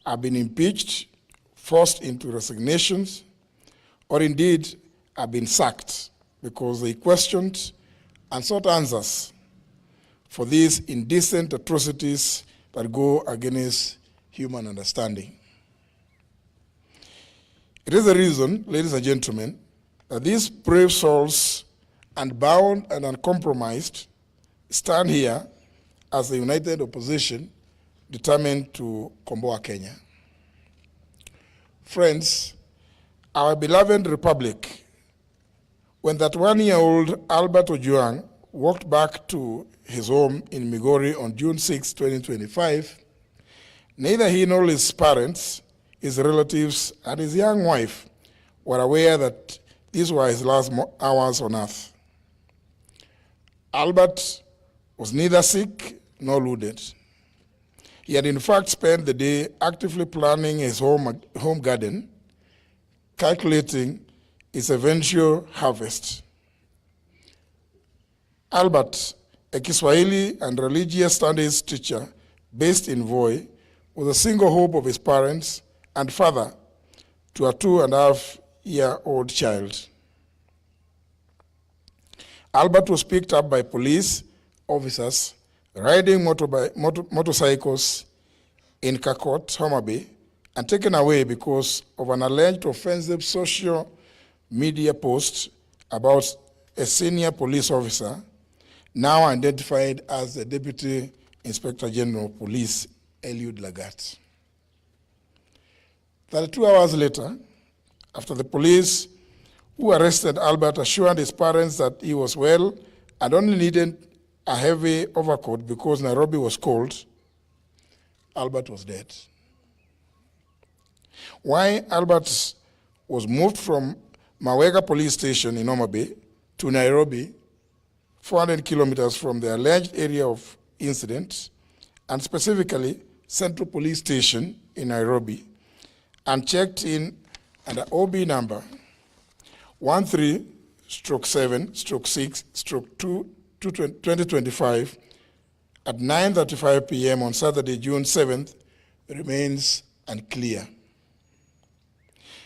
have been impeached, forced into resignations, or indeed have been sacked because they questioned and sought answers for these indecent atrocities that go against human understanding. It is the reason, ladies and gentlemen, that these brave souls, unbound and uncompromised, stand here as the united opposition determined to combat Kenya. Friends, our beloved republic, when that one-year-old Albert Ojwang walked back to his home in Migori on June 6, 2025, neither he nor his parents, his relatives, and his young wife were aware that these were his last hours on earth. Albert was neither sick nor wounded. He had in fact spent the day actively planning his home garden, calculating its eventual harvest. Albert, a Kiswahili and religious studies teacher based in Voi, was a single hope of his parents and father to a 2.5-year-old child. Albert was picked up by police officers riding motorcycles in Kakot, Homa Bay, and taken away because of an alleged offensive social media post about a senior police officer, now identified as the Deputy Inspector General of Police, Eliud Lagat. 32 hours later, after the police who arrested Albert assured his parents that he was well and only needed a heavy overcoat because Nairobi was cold, Albert was dead. Why Albert was moved from Mawega police station in Homa Bay to Nairobi, 400 kilometers from the alleged area of incident, and specifically Central Police Station in Nairobi, and checked in under OB number 13/7/6/2025 at 9:35 p.m. on Saturday, June 7th, remains unclear.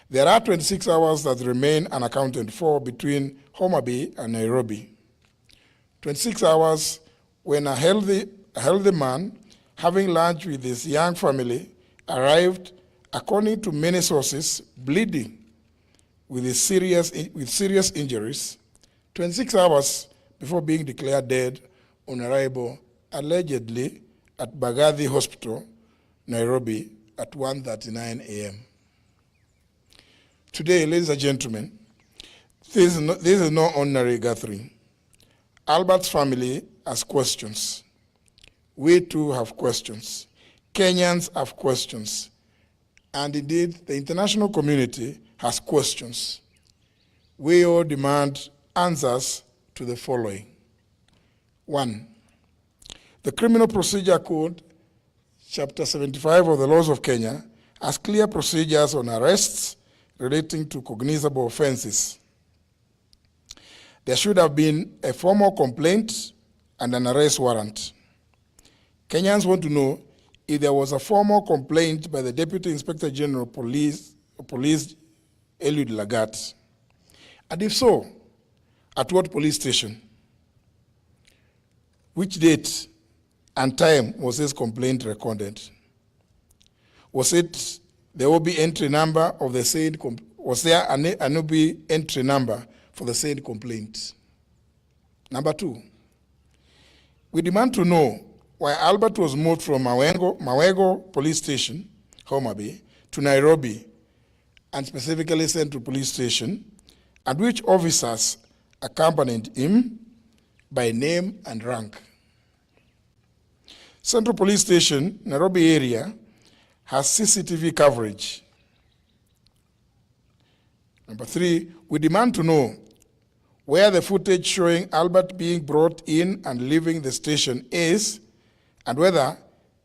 There are 26 hours that remain unaccounted for between Homa Bay and Nairobi. 26 hours when a healthy man, having lunch with his young family, arrived, according to many sources, bleeding with serious injuries, 26 hours before being declared dead on arrival, allegedly at Bagathi Hospital, Nairobi, at 1:39 a.m. Today, ladies and gentlemen, this is no ordinary gathering. Albert's family has questions. We too have questions. Kenyans have questions. And indeed, the international community has questions. We all demand answers to the following. 1, the Criminal Procedure Code, Chapter 75 of the Laws of Kenya, has clear procedures on arrests relating to cognizable offenses. There should have been a formal complaint and an arrest warrant. Kenyans want to know if there was a formal complaint by the Deputy Inspector General of Police Eliud Lagat, and if so, at what police station? Which date and time was this complaint recorded? Was it the OB entry number of the said was there an OB entry number for the said complaint? Number 2, we demand to know why Albert was moved from Mawego Police Station, Homa Bay, to Nairobi, and specifically Central Police Station, and which officers accompanied him by name and rank. Central Police Station, Nairobi area, has CCTV coverage. Number 3, we demand to know where the footage showing Albert being brought in and leaving the station is, and whether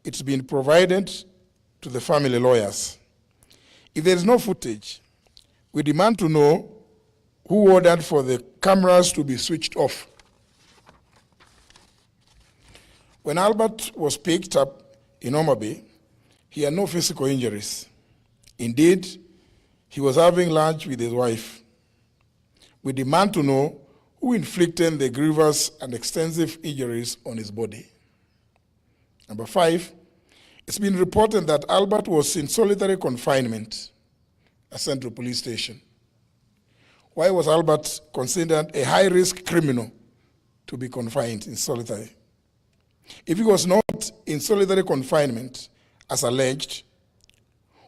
it's been provided to the family lawyers. If there is no footage, we demand to know who ordered for the cameras to be switched off. When Albert was picked up in Homa Bay, He had no physical injuries. Indeed, he was having lunch with his wife. We demand to know who inflicted the grievous and extensive injuries on his body. Number 5, it's been reported that Albert was in solitary confinement at Central Police Station. Why was Albert considered a high-risk criminal to be confined in solitary? If he was not in solitary confinement, as alleged,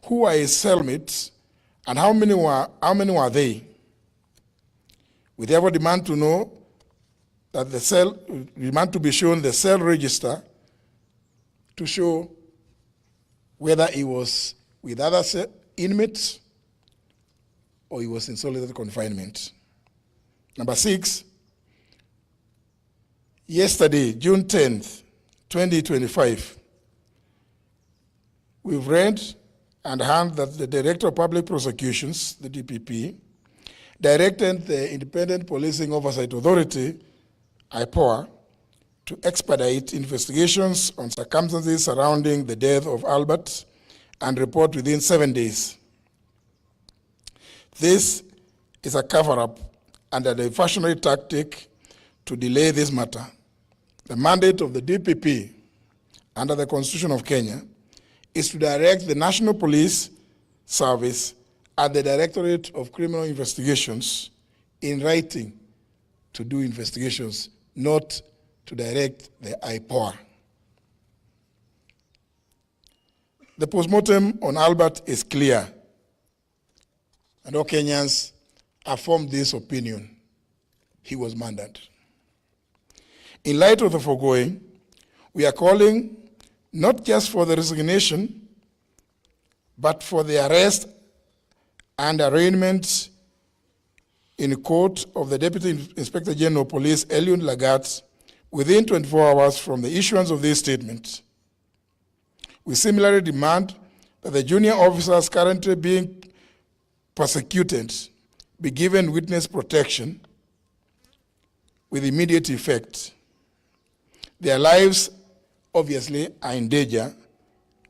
who are his cellmates and how many were they? We therefore demand to know that demand to be shown the cell register to show whether he was with other inmates or he was in solitary confinement. Number 6, yesterday, June 10th, 2025, we've read and heard that the Director of Public Prosecutions, the DPP, directed the Independent Policing Oversight Authority, IPOA, to expedite investigations on circumstances surrounding the death of Albert and report within 7 days. This is a cover-up and a diversionary tactic to delay this matter. The mandate of the DPP under the Constitution of Kenya is to direct the National Police Service and the Directorate of Criminal Investigations in writing to do investigations, not to direct the IPOA. The postmortem on Albert is clear, and all Kenyans have formed this opinion. He was murdered. In light of the foregoing, we are calling not just for the resignation, but for the arrest and arraignment in court of the Deputy Inspector General of Police, Eliud Lagat, within 24 hours from the issuance of this statement. We similarly demand that the junior officers currently being persecuted be given witness protection with immediate effect. Their lives, obviously, are in danger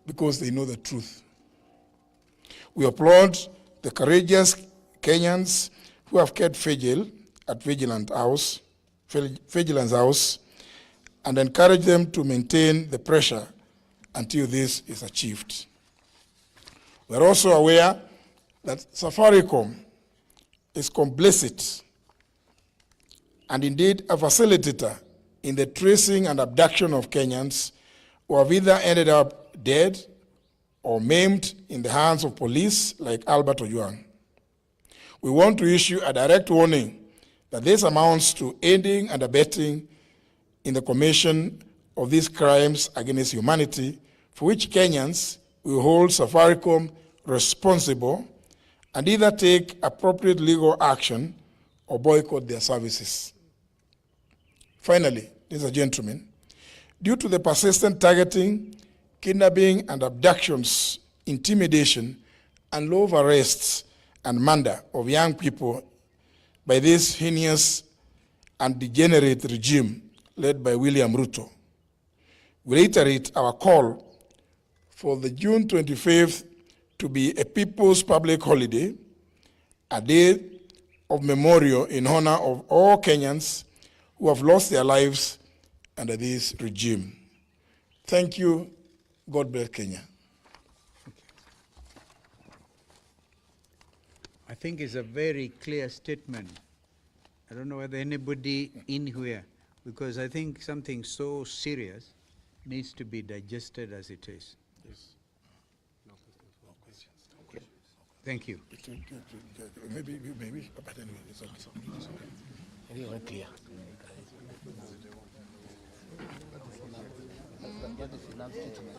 because they know the truth. We applaud the courageous Kenyans who have kept vigil at Vigilance House, and encourage them to maintain the pressure until this is achieved. We are also aware that Safaricom is complicit and indeed a facilitator in the tracing and abduction of Kenyans who have either ended up dead or maimed in the hands of police like Albert Ojwang. We want to issue a direct warning that this amounts to aiding and abetting in the commission of these crimes against humanity, for which Kenyans will hold Safaricom responsible and either take appropriate legal action or boycott their services. Finally, ladies and gentlemen, due to the persistent targeting, kidnapping and abductions, intimidation, and law of arrests and murder of young people by this heinous and degenerate regime led by William Ruto, we reiterate our call for the June 25th to be a people's public holiday, a day of memorial in honor of all Kenyans who have lost their lives under this regime. Thank you. God bless Kenya. I think it's a very clear statement. I don't know whether anybody in here, because I think something so serious needs to be digested as it is. Yes. No questions. Okay. Thank you. Maybe, but anyway, it's okay. Anyway, clear. That is enough treatment.